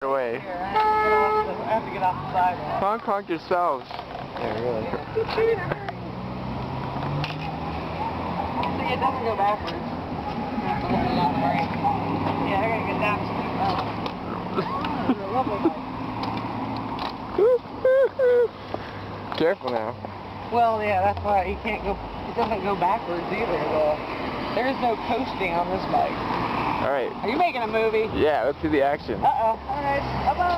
away. Here, I have to get off the sidewalk. Honk yourselves. Yeah, really. See, it doesn't go backwards. Yeah, I gotta get down to sleep now. It's a lovely night. Careful now. Well, yeah, that's why you can't go. It doesn't go backwards either. There is no coasting on this bike. All right. Are you making a movie? Yeah, let's see the action. Uh-oh. All right. Bye-bye.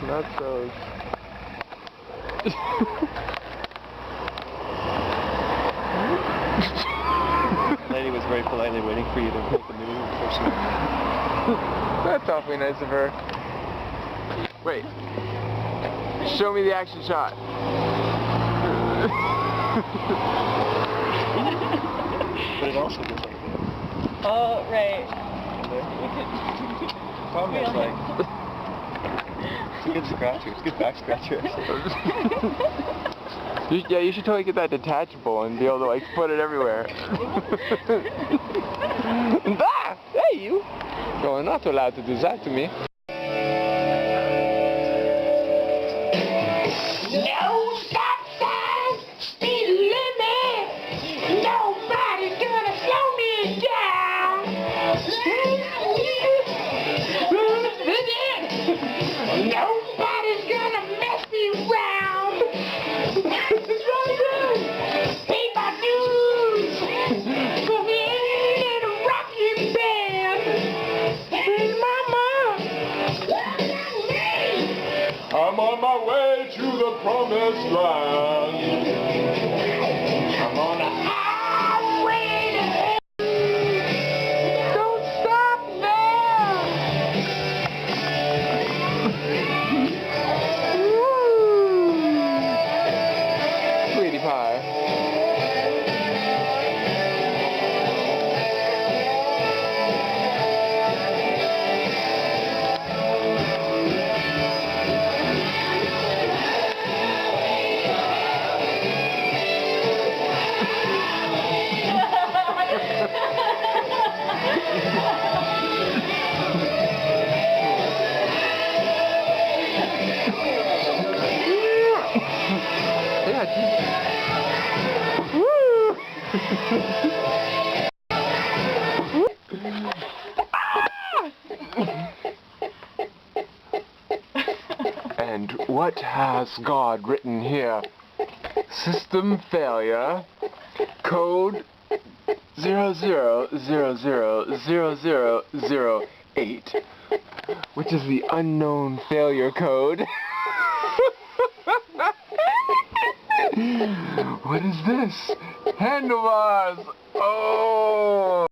Not so. Lady was very politely waiting for you to make the movie before she... That's awfully nice of her. Wait. Show me the action shot. But it also goes like this. Oh, right. Problem is, like... It's a good scratcher. It's a good back scratcher. Yeah, you should totally get that detachable and be able to, like, put it everywhere. Ah! Hey, you! You're not allowed to do that to me. No stop sign, speed limit. Nobody's gonna slow me down. Nobody's gonna mess me around. Pay my dues. Put me in a rocking band. And mama, I'm on my way to the promised land. I'm on a highway to hell. Don't stop now. Sweetie pie. And what has God written here? System failure, code 00000008, which is the unknown failure code. What is this? Handlebars! Oh!